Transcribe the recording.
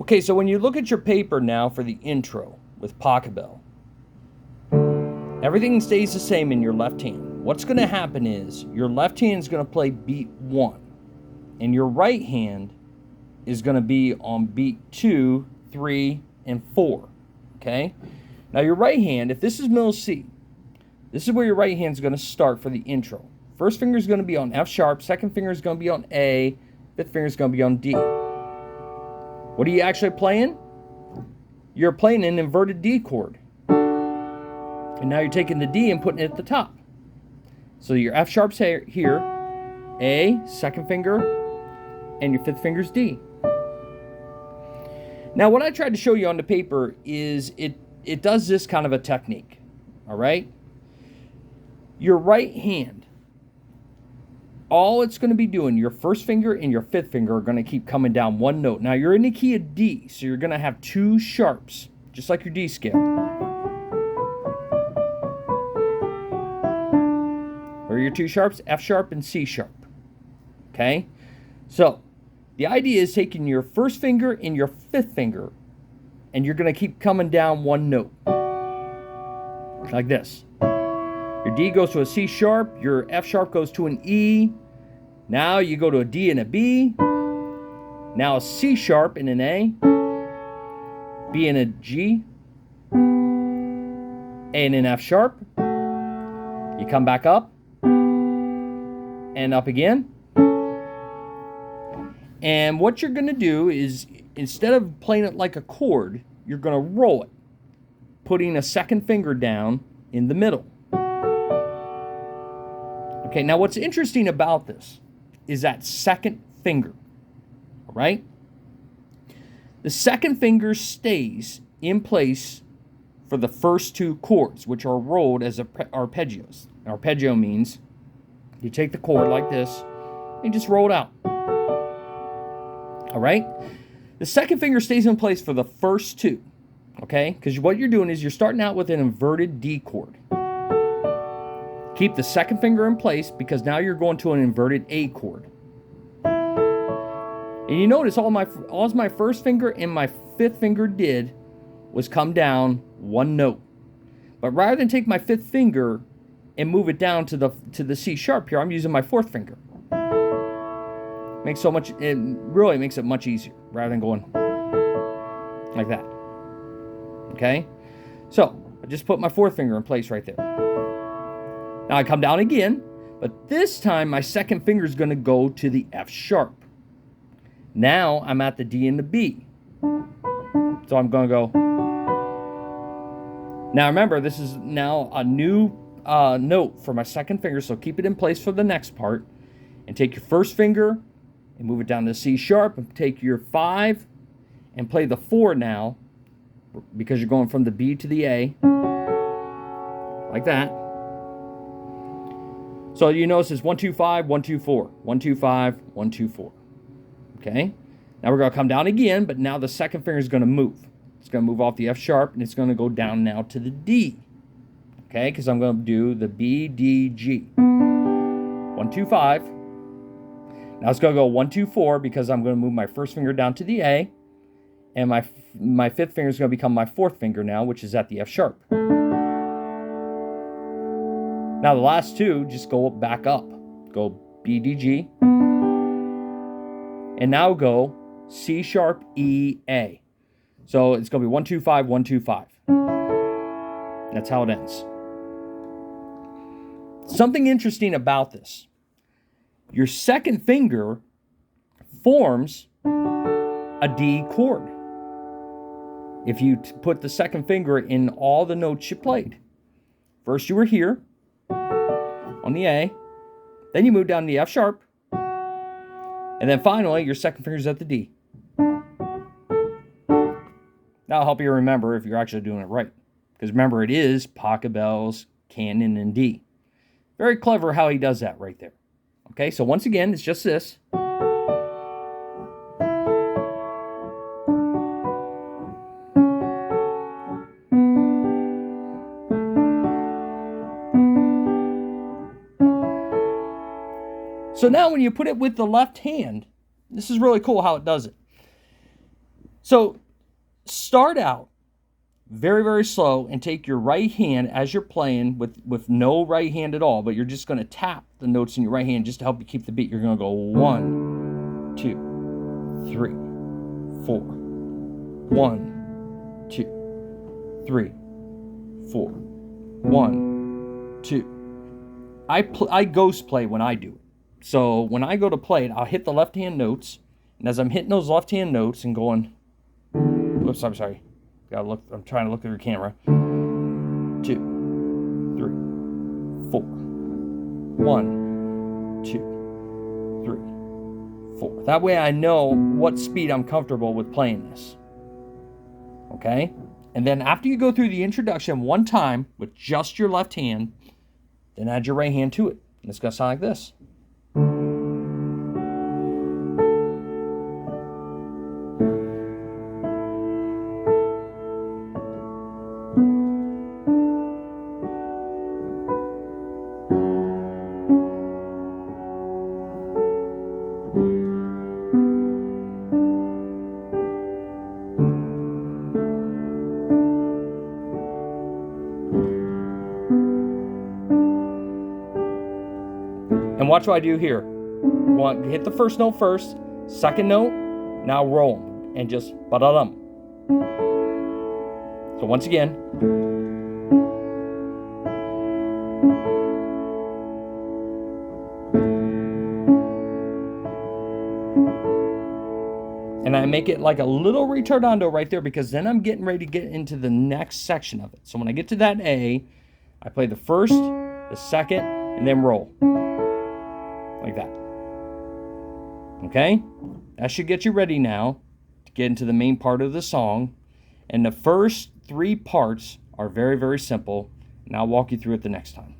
Okay, so when you look at your paper now for the intro with Pachabel, everything stays the same in your left hand. What's going to happen is your left hand is going to play beat 1, and your right hand is going to be on beat 2, 3, and 4. Okay? Now your right hand, if this is middle C, this is where your right hand is going to start for the intro. First finger is going to be on F sharp, second finger is going to be on A, fifth finger is going to be on D. What are you actually playing? You're playing an inverted D chord. And now you're taking the D and putting it at the top. So your F sharp's here, A, second finger, and your fifth finger's D. Now what I tried to show you on the paper is it does this kind of a technique. All right? Your right hand, all it's going to be doing, your first finger and your fifth finger are going to keep coming down one note. Now you're in the key of D, so you're going to have two sharps, just like your D scale. Or your two sharps, F sharp and C sharp. Okay? So, the idea is taking your first finger and your fifth finger, and you're going to keep coming down one note. Like this. Your D goes to a C sharp, your F sharp goes to an E. Now you go to a D and a B. Now a C sharp and an A. B and a G. A and an F sharp. You come back up. And up again. And what you're going to do is, instead of playing it like a chord, you're going to roll it, putting a second finger down in the middle. Okay, now what's interesting about this is that second finger, all right? The second finger stays in place for the first two chords, which are rolled as arpeggios. Arpeggio means you take the chord like this and just roll it out. All right? The second finger stays in place for the first two, okay? Because what you're doing is you're starting out with an inverted D chord. Keep the second finger in place because now you're going to an inverted A chord. And you notice all my first finger and my fifth finger did was come down one note. But rather than take my fifth finger and move it down to the C sharp here, I'm using my fourth finger. It really makes it much easier rather than going like that. Okay? So, I just put my fourth finger in place right there. Now I come down again, but this time my second finger is going to go to the F sharp. Now I'm at the D and the B. So I'm going to go. Now remember, this is now a new note for my second finger, so keep it in place for the next part. And take your first finger and move it down to C sharp, and take your 5 and play the 4 now, because you're going from the B to the A, like that. So you notice it's 1 2 5 1 2 4 1 2 5 1 2 4. Okay. Now we're going to come down again, but now the second finger is going to move. It's going to move off the F sharp, and it's going to go down now to the D. Okay, because I'm going to do the B D G. 1 2 5. Now it's going to go 1 2 4 because I'm going to move my first finger down to the A, and my fifth finger is going to become my fourth finger now, which is at the F sharp. Now the last two just go back up. Go B, D, G. And now go C sharp, E, A. So it's going to be 1 2 5 1 2 5. That's how it ends. Something interesting about this. Your second finger forms a D chord if you put the second finger in all the notes you played. First you were here on the A, then you move down to the F sharp, and then finally your second finger's at the D. That'll help you remember if you're actually doing it right. Because remember, it is Pachabel's canon in D. Very clever how he does that right there. Okay, so once again, it's just this. So now when you put it with the left hand, this is really cool how it does it. So start out very, very slow and take your right hand as you're playing with no right hand at all, but you're just going to tap the notes in your right hand just to help you keep the beat. You're going to go 1, 2, 3, 4. 1, 2, 3, 4. 1, 2. I ghost play when I do it. So when I go to play it, I'll hit the left hand notes, and as I'm hitting those left hand notes and going, whoops, I'm sorry. Gotta look. I'm trying to look through the camera. 2, 3, 4. 1, 2, 3, 4. That way I know what speed I'm comfortable with playing this. Okay? And then after you go through the introduction one time with just your left hand, then add your right hand to it. And it's going to sound like this. And watch what I do here. Hit the first note first, second note, now roll them, and just ba-da-dum. So once again. And I make it like a little retardando right there because then I'm getting ready to get into the next section of it. So when I get to that A, I play the first, the second, and then roll. Like that. Okay? That should get you ready now to get into the main part of the song. And the first 3 parts are very, very simple. And I'll walk you through it the next time.